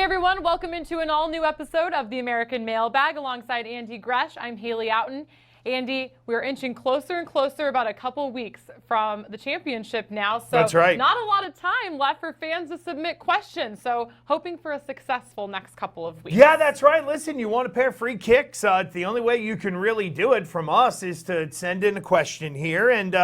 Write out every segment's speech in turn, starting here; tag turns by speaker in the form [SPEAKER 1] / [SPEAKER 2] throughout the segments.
[SPEAKER 1] everyone, welcome into an all-new episode of the American Mailbag alongside Andy Gresh. I'm Haley Outen. Andy, we're inching closer and closer, about a couple weeks from the championship now. So
[SPEAKER 2] that's right.
[SPEAKER 1] Not a lot of time left for fans to submit questions. So hoping for a successful next couple of weeks.
[SPEAKER 2] Yeah, that's right. Listen, you want a pair of free kicks? The only way you can really do it from us is to send in a question here. And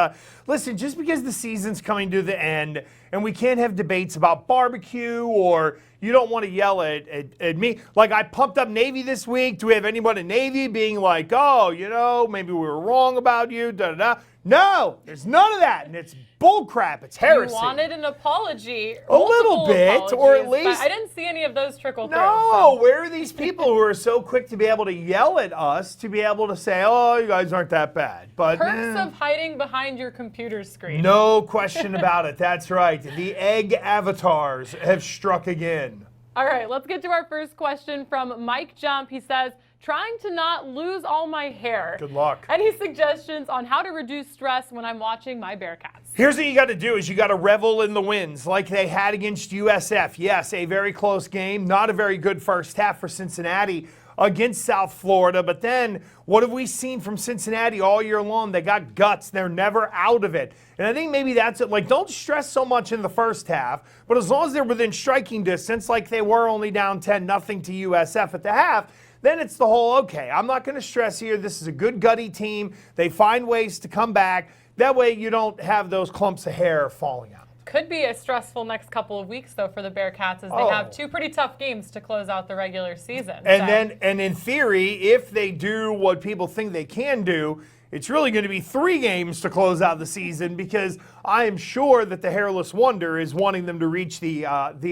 [SPEAKER 2] listen, just because the season's coming to the end and we can't have debates about barbecue, or you don't want to yell at me. Like, I pumped up Navy this week. Do we have anyone in Navy being like, oh, you know, maybe we were wrong about you, da-da-da? No, there's none of that, and it's bullcrap. It's heresy.
[SPEAKER 1] You wanted an apology.
[SPEAKER 2] A little bit, or at least.
[SPEAKER 1] I didn't see any of those trickle through.
[SPEAKER 2] No, where are these people who are so quick to be able to yell at us, to be able to say, oh, you guys aren't that bad? But
[SPEAKER 1] perks of hiding behind your computer screen.
[SPEAKER 2] No question about it. That's right. The egg avatars have struck again.
[SPEAKER 1] All right, let's get to our first question from Mike Jump. He says, trying to not lose all my hair.
[SPEAKER 2] Good luck.
[SPEAKER 1] Any suggestions on how to reduce stress when I'm watching my Bearcats?
[SPEAKER 2] Here's what you got to do is you got to revel in the wins like they had against USF. Yes, a very close game. Not a very good first half for Cincinnati against South Florida. But then what have we seen from Cincinnati all year long? They got guts. They're never out of it. And I think maybe that's it. Like, don't stress so much in the first half, but as long as they're within striking distance, like they were only down 10-0 to USF at the half, then it's the whole, okay, I'm not going to stress here. This is a good gutty team. They find ways to come back. That way you don't have those clumps of hair falling out.
[SPEAKER 1] Could be a stressful next couple of weeks, though, for the Bearcats, as they have two pretty tough games to close out the regular season.
[SPEAKER 2] And in theory, if they do what people think they can do, it's really going to be 3 games to close out the season, because I am sure that the Hairless Wonder is wanting them to reach the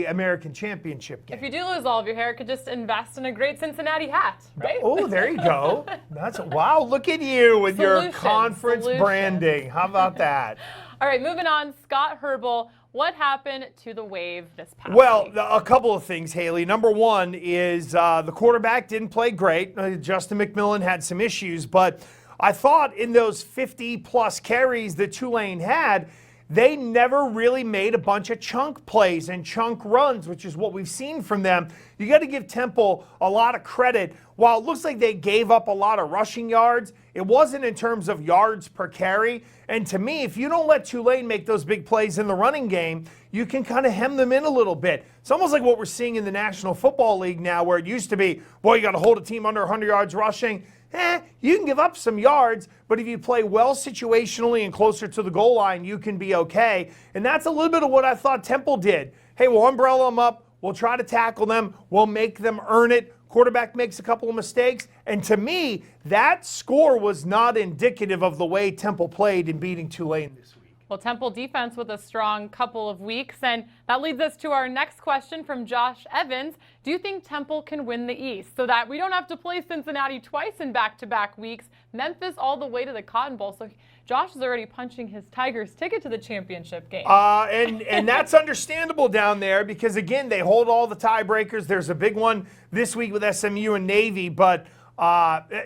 [SPEAKER 2] American Championship game.
[SPEAKER 1] If you do lose all of your hair, you could just invest in a great Cincinnati hat, right?
[SPEAKER 2] Oh, there you go. Wow, look at you with your conference branding. How about that?
[SPEAKER 1] All right, moving on. Scott Herbal, what happened to the Wave this past week?
[SPEAKER 2] A couple of things, Haley. Number one is the quarterback didn't play great. Justin McMillan had some issues, but I thought in those 50-plus carries that Tulane had, they never really made a bunch of chunk plays and chunk runs, which is what we've seen from them. You got to give Temple a lot of credit. While it looks like they gave up a lot of rushing yards, it wasn't in terms of yards per carry. And to me, if you don't let Tulane make those big plays in the running game, you can kind of hem them in a little bit. It's almost like what we're seeing in the National Football League now, where it used to be, boy, you got to hold a team under 100 yards rushing. You can give up some yards, but if you play well situationally and closer to the goal line, you can be okay. And that's a little bit of what I thought Temple did. Hey, we'll umbrella them up. We'll try to tackle them. We'll make them earn it. Quarterback makes a couple of mistakes. And to me, that score was not indicative of the way Temple played in beating Tulane this week.
[SPEAKER 1] Well, Temple defense with a strong couple of weeks. And that leads us to our next question from Josh Evans. Do you think Temple can win the East so that we don't have to play Cincinnati twice in back-to-back weeks, Memphis all the way to the Cotton Bowl? So Josh is already punching his Tigers ticket to the championship game.
[SPEAKER 2] And that's understandable down there because, again, they hold all the tiebreakers. There's a big one this week with SMU and Navy. But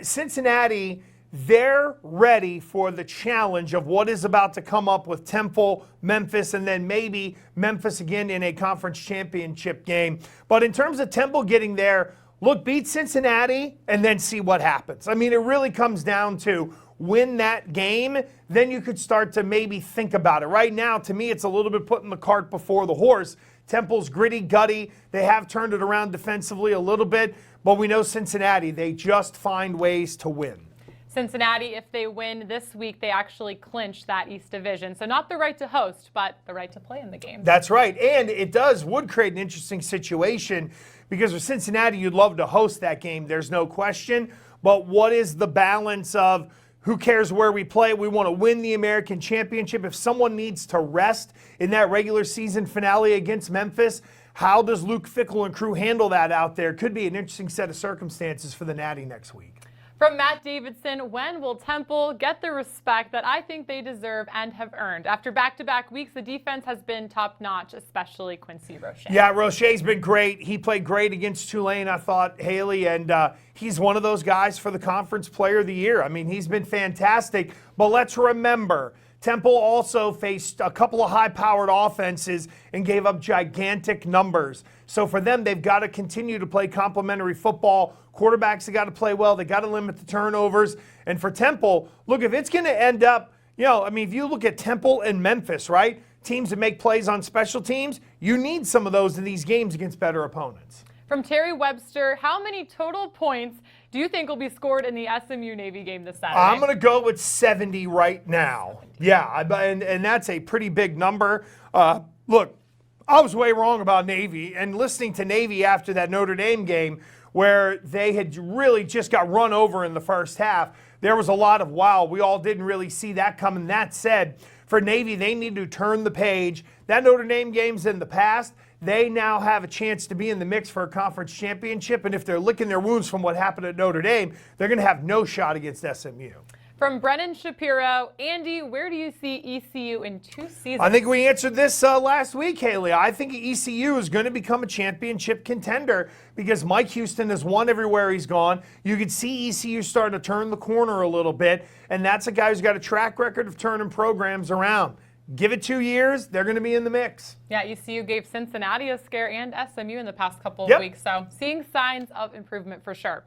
[SPEAKER 2] Cincinnati, they're ready for the challenge of what is about to come up with Temple, Memphis, and then maybe Memphis again in a conference championship game. But in terms of Temple getting there, look, beat Cincinnati and then see what happens. I mean, it really comes down to win that game, then you could start to maybe think about it. Right now, to me, it's a little bit putting the cart before the horse. Temple's gritty, gutty. They have turned it around defensively a little bit, but we know Cincinnati, they just find ways to win.
[SPEAKER 1] Cincinnati, if they win this week, they actually clinch that East Division. So not the right to host, but the right to play in the game.
[SPEAKER 2] That's right. And it would create an interesting situation because with Cincinnati, you'd love to host that game. There's no question. But what is the balance of who cares where we play? We want to win the American Championship. If someone needs to rest in that regular season finale against Memphis, how does Luke Fickell and crew handle that out there? Could be an interesting set of circumstances for the Natty next week.
[SPEAKER 1] From Matt Davidson, when will Temple get the respect that I think they deserve and have earned? After back-to-back weeks, the defense has been top-notch, especially Quincy Roche.
[SPEAKER 2] Yeah, Roche's been great. He played great against Tulane, I thought, Haley, and he's one of those guys for the Conference Player of the Year. I mean, he's been fantastic. But let's remember, Temple also faced a couple of high-powered offenses and gave up gigantic numbers. So for them, they've got to continue to play complementary football. Quarterbacks have got to play well. They got to limit the turnovers. And for Temple, look, if it's going to end up, if you look at Temple and Memphis, right? Teams that make plays on special teams, you need some of those in these games against better opponents.
[SPEAKER 1] From Terry Webster, how many total points do you think will be scored in the SMU Navy game this Saturday?
[SPEAKER 2] I'm going to go with 70 right now. Yeah, and that's a pretty big number. Look, I was way wrong about Navy, and listening to Navy after that Notre Dame game where they had really just got run over in the first half, there was a lot of, wow, we all didn't really see that coming. That said, for Navy, they need to turn the page. That Notre Dame game's in the past. They now have a chance to be in the mix for a conference championship, and if they're licking their wounds from what happened at Notre Dame, they're going to have no shot against SMU.
[SPEAKER 1] From Brennan Shapiro, Andy, where do you see ECU in 2 seasons?
[SPEAKER 2] I think we answered this last week, Haley. I think ECU is going to become a championship contender because Mike Houston has won everywhere he's gone. You could see ECU starting to turn the corner a little bit, and that's a guy who's got a track record of turning programs around. Give it 2 years, they're going to be in the mix.
[SPEAKER 1] Yeah, ECU gave Cincinnati a scare and SMU in the past couple of weeks, so seeing signs of improvement for sure.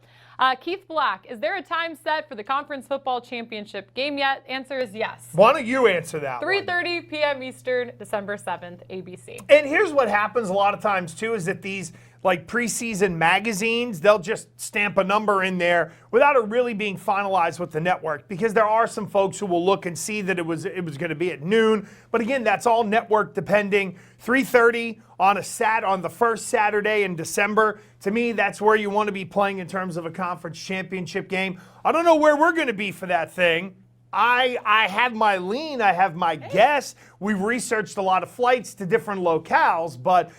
[SPEAKER 1] Keith Black, is there a time set for the conference football championship game yet? Answer is yes.
[SPEAKER 2] Why don't you answer that
[SPEAKER 1] 3:30 p.m. Eastern, December 7th, ABC.
[SPEAKER 2] And here's what happens a lot of times, too, is that these preseason magazines, they'll just stamp a number in there without it really being finalized with the network, because there are some folks who will look and see that it was going to be at noon. But again, that's all network depending. 3:30 on the first Saturday in December. To me, that's where you want to be playing in terms of a conference championship game. I don't know where we're going to be for that thing. I have my lean, I have my guess. We've researched a lot of flights to different locales, but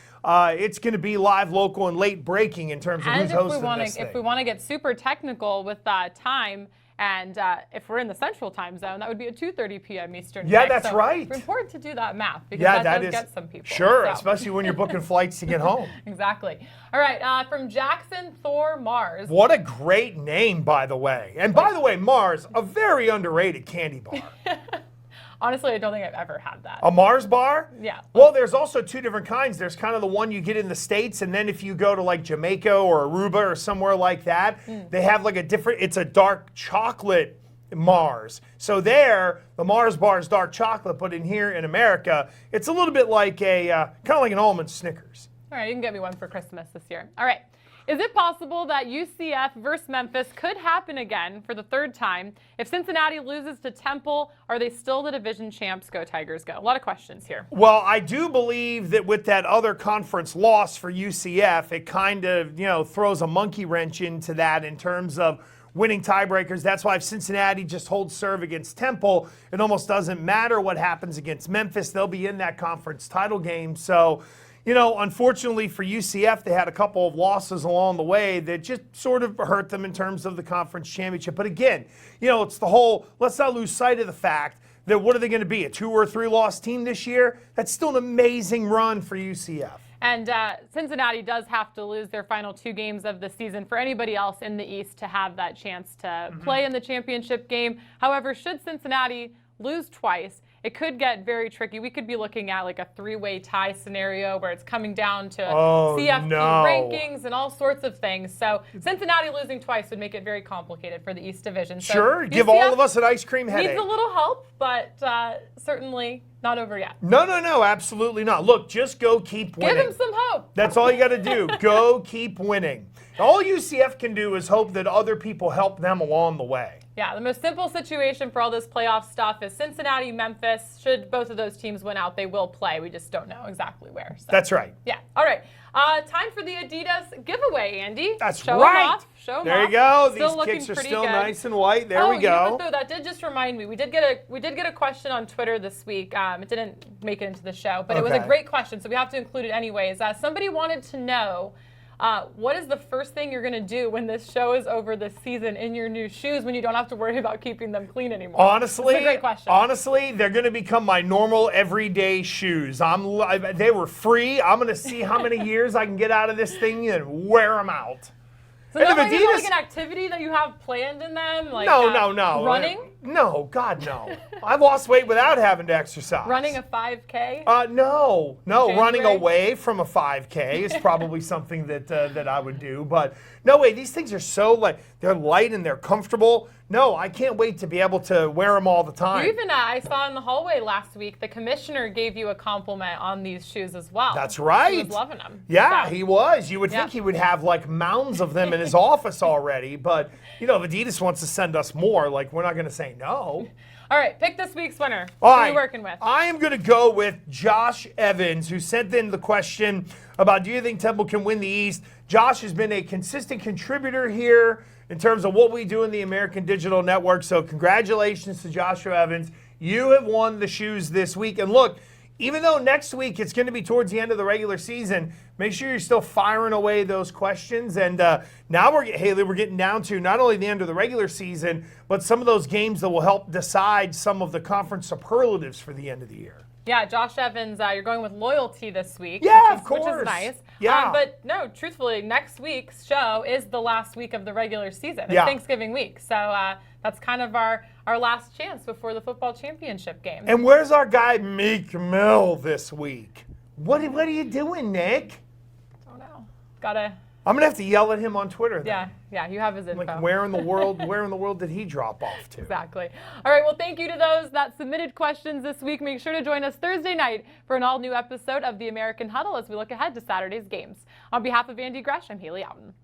[SPEAKER 2] it's going to be live, local, and late breaking in terms of who's hosting this thing.
[SPEAKER 1] If we want to get super technical with time, and if we're in the central time zone, that would be at 2:30 p.m. Eastern.
[SPEAKER 2] Yeah, that's right.
[SPEAKER 1] It's important to do that math because that does get some people.
[SPEAKER 2] Sure, especially when you're booking flights to get home.
[SPEAKER 1] Exactly. All right, from Jackson Thor Mars.
[SPEAKER 2] What a great name, by the way. And by the way, Mars, a very underrated candy bar.
[SPEAKER 1] Honestly, I don't think I've ever had that.
[SPEAKER 2] A Mars bar?
[SPEAKER 1] Yeah.
[SPEAKER 2] Well, there's also 2 different kinds. There's kind of the one you get in the States, and then if you go to like Jamaica or Aruba or somewhere like that, they have like it's a dark chocolate Mars. So there, the Mars bar is dark chocolate, but in here in America, it's a little bit like kind of like an almond Snickers.
[SPEAKER 1] All right, you can get me one for Christmas this year. All right. Is it possible that UCF versus Memphis could happen again for the 3rd time? If Cincinnati loses to Temple, are they still the division champs? Go Tigers, go. A lot of questions here.
[SPEAKER 2] Well, I do believe that with that other conference loss for UCF, it kind of, throws a monkey wrench into that in terms of winning tiebreakers. That's why if Cincinnati just holds serve against Temple, it almost doesn't matter what happens against Memphis. They'll be in that conference title game. So, unfortunately for UCF, they had a couple of losses along the way that just sort of hurt them in terms of the conference championship. But again, it's the whole, let's not lose sight of the fact that what are they going to be, a 2 or 3 loss team this year? That's still an amazing run for UCF.
[SPEAKER 1] And Cincinnati does have to lose their final 2 games of the season for anybody else in the East to have that chance to play in the championship game. However, should Cincinnati lose twice, it could get very tricky. We could be looking at like a 3-way tie scenario where it's coming down to CFP rankings and all sorts of things. So Cincinnati losing twice would make it very complicated for the East Division. So
[SPEAKER 2] sure, give all of us an ice cream headache.
[SPEAKER 1] Needs a little help, but certainly not over yet.
[SPEAKER 2] No, absolutely not. Look, just go keep winning.
[SPEAKER 1] Give them some hope.
[SPEAKER 2] That's all you got to do. Go keep winning. All UCF can do is hope that other people help them along the way.
[SPEAKER 1] Yeah, the most simple situation for all this playoff stuff is Cincinnati, Memphis. Should both of those teams win out, they will play. We just don't know exactly where. So.
[SPEAKER 2] That's right.
[SPEAKER 1] Yeah. All right. Time for the Adidas giveaway, Andy.
[SPEAKER 2] That's
[SPEAKER 1] Show
[SPEAKER 2] right.
[SPEAKER 1] them off. Show them
[SPEAKER 2] there
[SPEAKER 1] off.
[SPEAKER 2] you go.
[SPEAKER 1] Still
[SPEAKER 2] These kicks are still
[SPEAKER 1] good.
[SPEAKER 2] Nice and white. There we go.
[SPEAKER 1] You know what, though, that did just remind me. We did get a question on Twitter this week. It didn't make it into the show, but it was a great question, so we have to include it anyways. Somebody wanted to know, what is the first thing you're going to do when this show is over this season in your new shoes when you don't have to worry about keeping them clean anymore?
[SPEAKER 2] Honestly,
[SPEAKER 1] that's a great question.
[SPEAKER 2] Honestly, they're going to become my normal everyday shoes. They were free. I'm going to see how many years I can get out of this thing and wear them out.
[SPEAKER 1] So not like an activity that you have planned in them? Like,
[SPEAKER 2] no.
[SPEAKER 1] Running?
[SPEAKER 2] No, God, no. I've lost weight without having to exercise.
[SPEAKER 1] Running a 5K?
[SPEAKER 2] No.
[SPEAKER 1] January?
[SPEAKER 2] Running away from a 5K is probably something that I would do. But no way, these things are so they're light and they're comfortable. No, I can't wait to be able to wear them all the time.
[SPEAKER 1] You even, I saw in the hallway last week, the commissioner gave you a compliment on these shoes as well.
[SPEAKER 2] That's right.
[SPEAKER 1] He was loving them.
[SPEAKER 2] Yeah,
[SPEAKER 1] So,
[SPEAKER 2] he was. You would think he would have mounds of them in his office already. But, if Adidas wants to send us more, we're not going to say no.
[SPEAKER 1] All right, pick this week's winner.
[SPEAKER 2] All
[SPEAKER 1] Who
[SPEAKER 2] right.
[SPEAKER 1] are you working with?
[SPEAKER 2] I am going to go with Josh Evans, who sent in the question about, do you think Temple can win the East? Josh has been a consistent contributor here in terms of what we do in the American Digital Network. So congratulations to Joshua Evans. You have won the shoes this week. And look, even though next week it's going to be towards the end of the regular season, make sure you're still firing away those questions. And now Haley, we're getting down to not only the end of the regular season, but some of those games that will help decide some of the conference superlatives for the end of the year.
[SPEAKER 1] Yeah, Josh Evans, you're going with loyalty this week.
[SPEAKER 2] Yeah,
[SPEAKER 1] of course. Which is nice.
[SPEAKER 2] Yeah.
[SPEAKER 1] But no, truthfully, next week's show is the last week of the regular season. It's
[SPEAKER 2] Yeah.
[SPEAKER 1] Thanksgiving week. So that's kind of our last chance before the football championship game.
[SPEAKER 2] And where's our guy Meek Mill this week? What are you doing, Nick?
[SPEAKER 1] Oh no. Gotta.
[SPEAKER 2] I'm gonna have to yell at him on Twitter. Then.
[SPEAKER 1] Yeah, you have his info.
[SPEAKER 2] Where in the world did he drop off to?
[SPEAKER 1] Exactly. All right, well, thank you to those that submitted questions this week. Make sure to join us Thursday night for an all-new episode of the American Huddle as we look ahead to Saturday's games. On behalf of Andy Gresh, I'm Haley Outen.